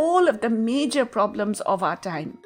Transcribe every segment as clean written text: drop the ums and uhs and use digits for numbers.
all of the major problems of our time,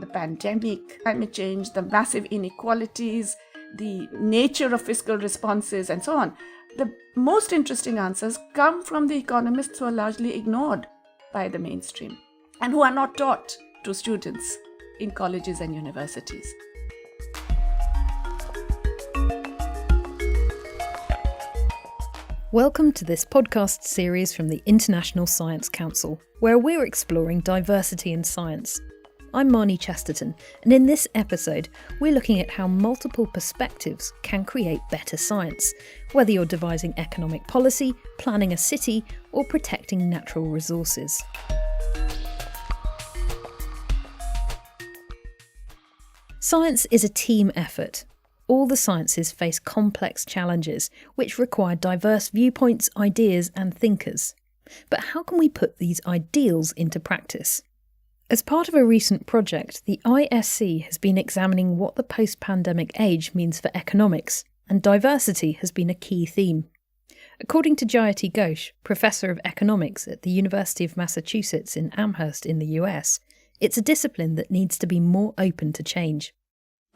the pandemic, climate change, the massive inequalities, the nature of fiscal responses, and so on, the most interesting answers come from the economists who are largely ignored by the mainstream and who are not taught to students in colleges and universities. Welcome to this podcast series from the International Science Council, where we're exploring diversity in science. I'm Marnie Chesterton, and in this episode, we're looking at how multiple perspectives can create better science, whether you're devising economic policy, planning a city, or protecting natural resources. Science is a team effort. All the sciences face complex challenges, which require diverse viewpoints, ideas, and thinkers. But how can we put these ideals into practice? As part of a recent project, the ISC has been examining what the post-pandemic age means for economics, and diversity has been a key theme. According to Jayati Ghosh, Professor of Economics at the University of Massachusetts in Amherst in the US, it's a discipline that needs to be more open to change.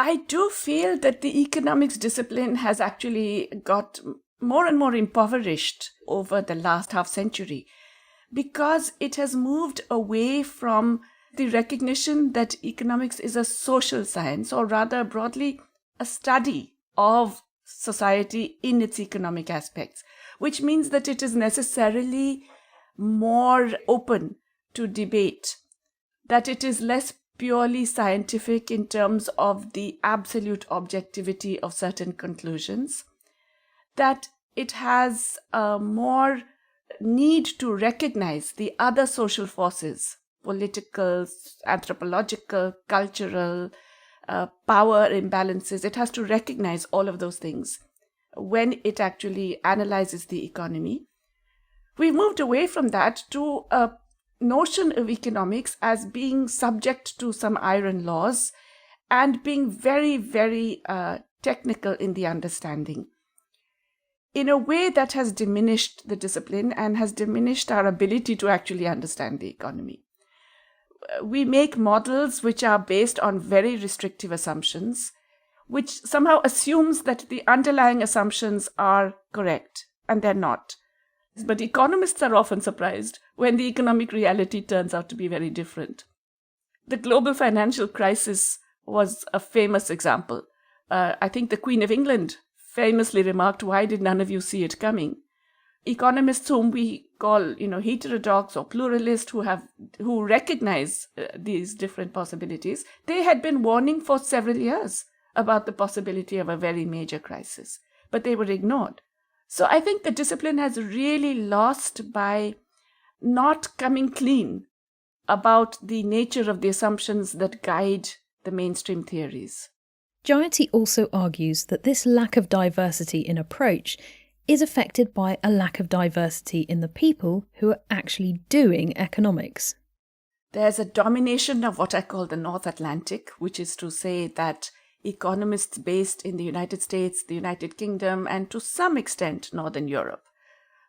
I do feel that the economics discipline has actually got more and more impoverished over the last half century because it has moved away from the recognition that economics is a social science, or rather broadly a study of society in its economic aspects, which means that it is necessarily more open to debate, that it is less purely scientific in terms of the absolute objectivity of certain conclusions, that it has a more need to recognize the other social forces, political, anthropological, cultural, power imbalances. It has to recognize all of those things when it actually analyzes the economy. We've moved away from that to a notion of economics as being subject to some iron laws and being very, very technical in the understanding, in a way that has diminished the discipline and has diminished our ability to actually understand the economy. We make models which are based on very restrictive assumptions, which somehow assumes that the underlying assumptions are correct, and they're not. But economists are often surprised when the economic reality turns out to be very different. The global financial crisis was a famous example. I think the Queen of England famously remarked, "Why did none of you see it coming?" Economists whom we call, heterodox or pluralist, who recognize these different possibilities, they had been warning for several years about the possibility of a very major crisis, but they were ignored. So I think the discipline has really lost by not coming clean about the nature of the assumptions that guide the mainstream theories. Jayati also argues that this lack of diversity in approach is affected by a lack of diversity in the people who are actually doing economics. There's a domination of what I call the North Atlantic, which is to say that economists based in the United States, the United Kingdom, and to some extent Northern Europe,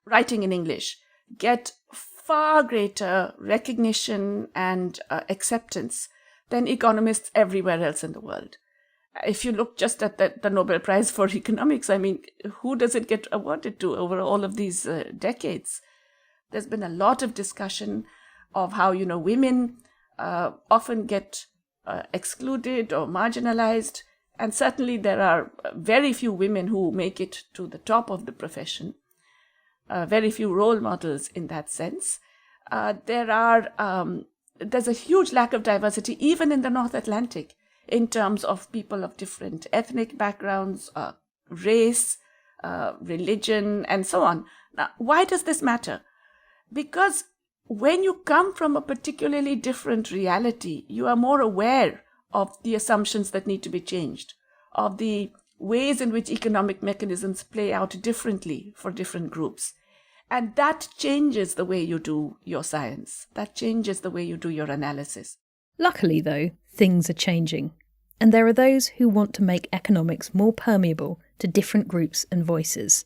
writing in English, get far greater recognition and acceptance than economists everywhere else in the world. If you look just at the Nobel Prize for Economics, who does it get awarded to over all of these decades? There's been a lot of discussion of how, women often get excluded or marginalized, and certainly there are very few women who make it to the top of the profession, very few role models in that sense. There's a huge lack of diversity even in the North Atlantic in terms of people of different ethnic backgrounds, race, religion, and so on. Now, why does this matter? Because when you come from a particularly different reality, you are more aware of the assumptions that need to be changed, of the ways in which economic mechanisms play out differently for different groups. And that changes the way you do your science. That changes the way you do your analysis. Luckily, though, things are changing. And there are those who want to make economics more permeable to different groups and voices.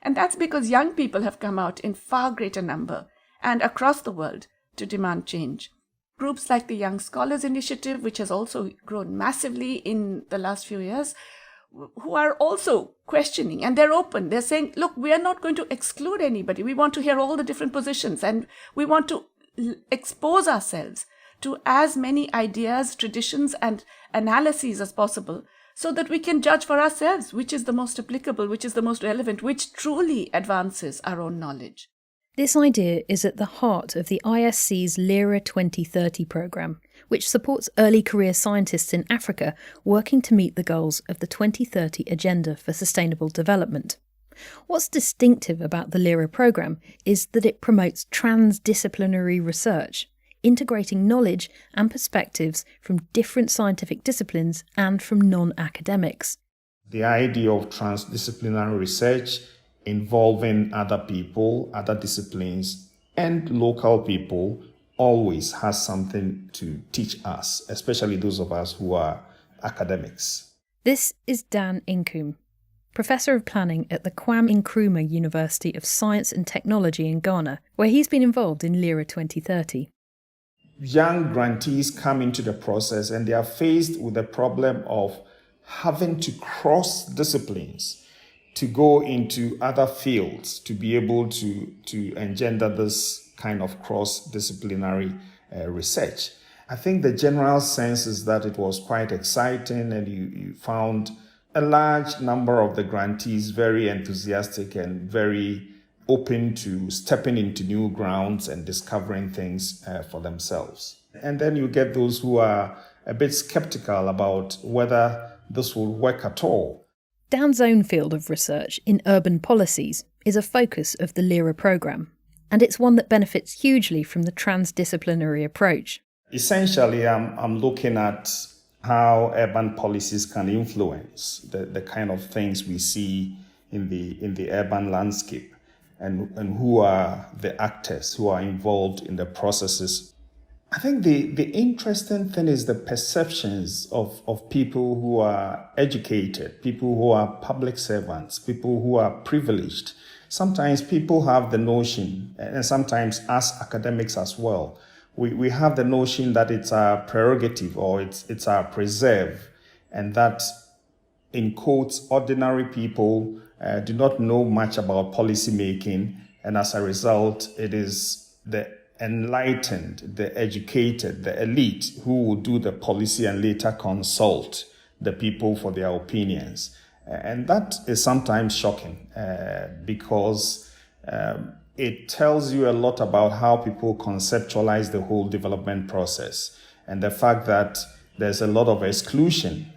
And that's because young people have come out in far greater number and across the world to demand change. Groups like the Young Scholars Initiative, which has also grown massively in the last few years, who are also questioning, and they're open. They're saying, look, we are not going to exclude anybody. We want to hear all the different positions, and we want to expose ourselves to as many ideas, traditions, and analyses as possible so that we can judge for ourselves which is the most applicable, which is the most relevant, which truly advances our own knowledge. This idea is at the heart of the ISC's Lira 2030 programme, which supports early career scientists in Africa working to meet the goals of the 2030 Agenda for Sustainable Development. What's distinctive about the Lira programme is that it promotes transdisciplinary research, integrating knowledge and perspectives from different scientific disciplines and from non-academics. The idea of transdisciplinary research involving other people, other disciplines, and local people always has something to teach us, especially those of us who are academics. This is Dan Incoom, Professor of Planning at the Kwame Nkrumah University of Science and Technology in Ghana, where he's been involved in Lira 2030. Young grantees come into the process and they are faced with the problem of having to cross disciplines to go into other fields to be able to engender this kind of cross-disciplinary research. I think the general sense is that it was quite exciting, and you found a large number of the grantees very enthusiastic and very open to stepping into new grounds and discovering things for themselves. And then you get those who are a bit skeptical about whether this will work at all. Dan's own field of research in urban policies is a focus of the Lira programme, and it's one that benefits hugely from the transdisciplinary approach. Essentially, I'm looking at how urban policies can influence the kind of things we see in the urban landscape, and who are the actors who are involved in the processes. I think the interesting thing is the perceptions of people who are educated, people who are public servants, people who are privileged. Sometimes people have the notion, and sometimes us academics as well, we have the notion that it's our prerogative or it's our preserve, and that, in quotes, ordinary people do not know much about policy making, and as a result, it is the enlightened, the educated, the elite who will do the policy and later consult the people for their opinions. And that is sometimes shocking because it tells you a lot about how people conceptualize the whole development process, and the fact that there's a lot of exclusion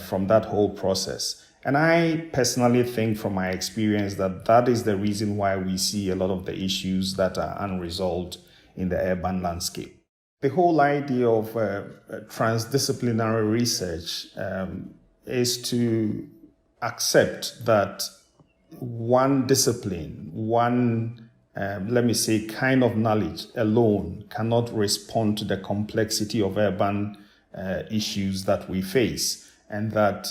from that whole process. And I personally think from my experience that is the reason why we see a lot of the issues that are unresolved in the urban landscape. The whole idea of transdisciplinary research is to accept that one discipline, one, kind of knowledge alone cannot respond to the complexity of urban issues that we face, and that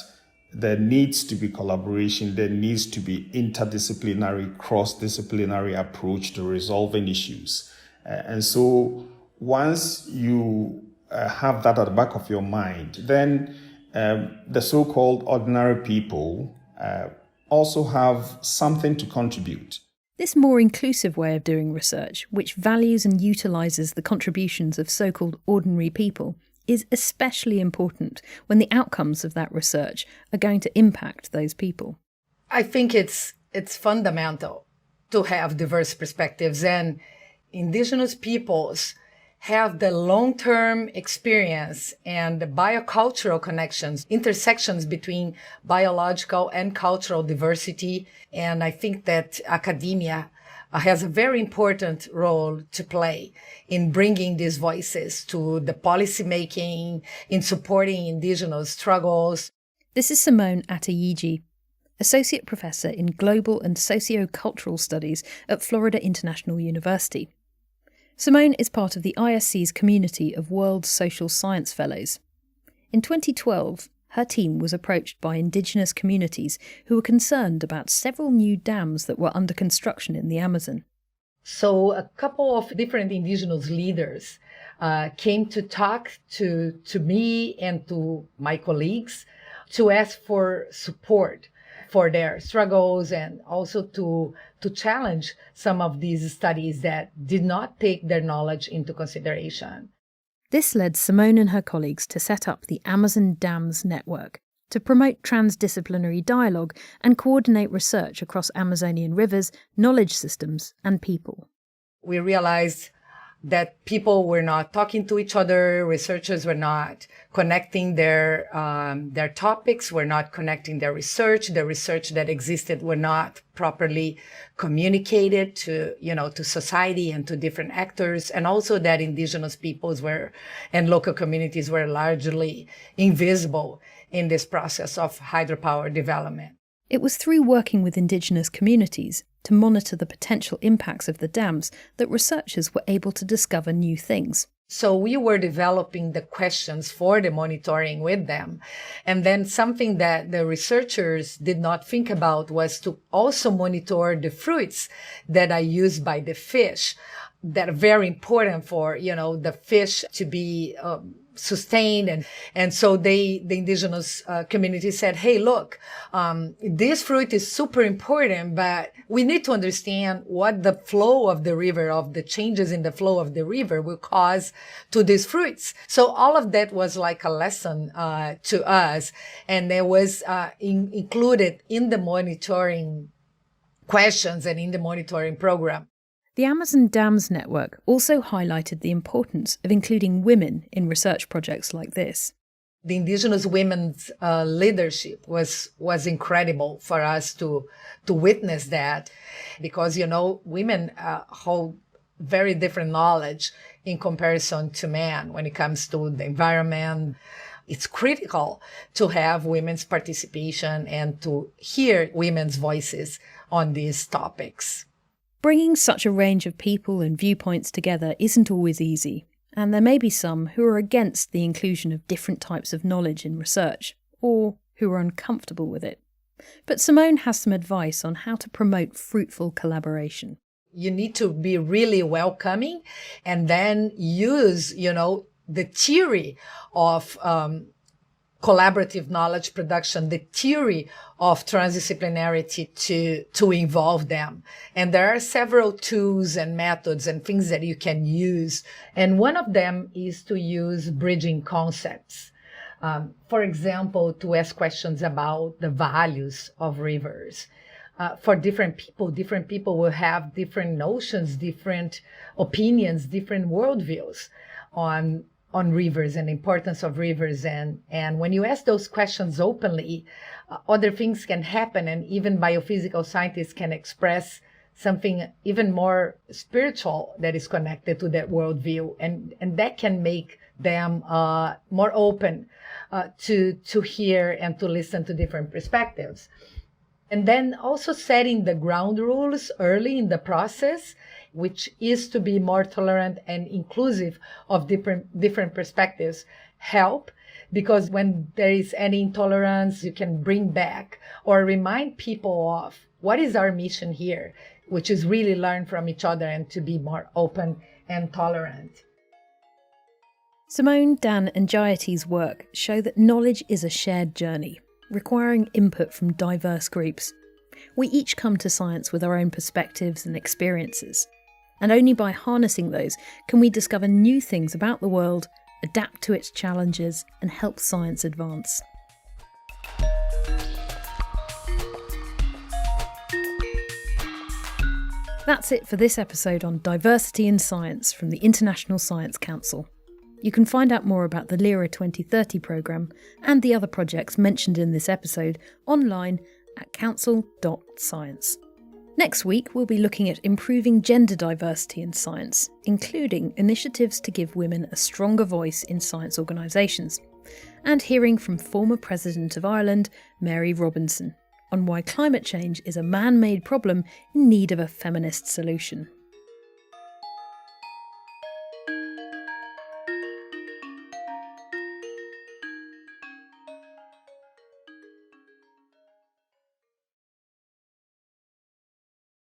there needs to be collaboration, there needs to be interdisciplinary, cross-disciplinary approach to resolving issues. And so once you have that at the back of your mind, then the so-called ordinary people also have something to contribute. This more inclusive way of doing research, which values and utilises the contributions of so-called ordinary people, is especially important when the outcomes of that research are going to impact those people. I think it's fundamental to have diverse perspectives, and indigenous peoples have the long-term experience and the biocultural connections, intersections between biological and cultural diversity. And I think that academia has a very important role to play in bringing these voices to the policy making, in supporting indigenous struggles. This is Simone Atayigi, Associate Professor in Global and Socio-Cultural Studies at Florida International University. Simone is part of the ISC's community of World Social Science Fellows. In 2012, her team was approached by indigenous communities who were concerned about several new dams that were under construction in the Amazon. So a couple of different indigenous leaders came to talk to me and to my colleagues to ask for support for their struggles and also to challenge some of these studies that did not take their knowledge into consideration. This led Simone and her colleagues to set up the Amazon Dams Network to promote transdisciplinary dialogue and coordinate research across Amazonian rivers, knowledge systems, and people. We realized that people were not talking to each other, researchers were not connecting their topics, were not connecting their research. The research that existed were not properly communicated to society and to different actors, and also that indigenous peoples and local communities were largely invisible in this process of hydropower development. It was through working with indigenous communities to monitor the potential impacts of the dams that researchers were able to discover new things. So we were developing the questions for the monitoring with them. And then something that the researchers did not think about was to also monitor the fruits that are used by the fish that are very important for, the fish to be sustained. And so the indigenous community said, hey, look, this fruit is super important, but we need to understand what the flow of the river, of the changes in the flow of the river will cause to these fruits. So all of that was like a lesson to us. And there was included in the monitoring questions and in the monitoring program. The Amazon Dams Network also highlighted the importance of including women in research projects like this. The indigenous women's leadership was incredible for us to witness that, because, women hold very different knowledge in comparison to men when it comes to the environment. It's critical to have women's participation and to hear women's voices on these topics. Bringing such a range of people and viewpoints together isn't always easy, and there may be some who are against the inclusion of different types of knowledge in research, or who are uncomfortable with it. But Simone has some advice on how to promote fruitful collaboration. You need to be really welcoming and then use, the theory of collaborative knowledge production, the theory of transdisciplinarity to involve them. And there are several tools and methods and things that you can use. And one of them is to use bridging concepts. For example, to ask questions about the values of rivers. For different people will have different notions, different opinions, different worldviews on rivers and the importance of rivers. And when you ask those questions openly, other things can happen, and even biophysical scientists can express something even more spiritual that is connected to that worldview. And that can make them more open to hear and to listen to different perspectives. And then also setting the ground rules early in the process, which is to be more tolerant and inclusive of different perspectives, help. Because when there is any intolerance, you can bring back or remind people of what is our mission here, which is really learn from each other and to be more open and tolerant. Simone, Dan and Jayati's work show that knowledge is a shared journey, requiring input from diverse groups. We each come to science with our own perspectives and experiences, and only by harnessing those can we discover new things about the world, adapt to its challenges, and help science advance. That's it for this episode on diversity in science from the International Science Council. You can find out more about the Lira 2030 programme and the other projects mentioned in this episode online at council.science. Next week, we'll be looking at improving gender diversity in science, including initiatives to give women a stronger voice in science organisations, and hearing from former President of Ireland, Mary Robinson, on why climate change is a man-made problem in need of a feminist solution.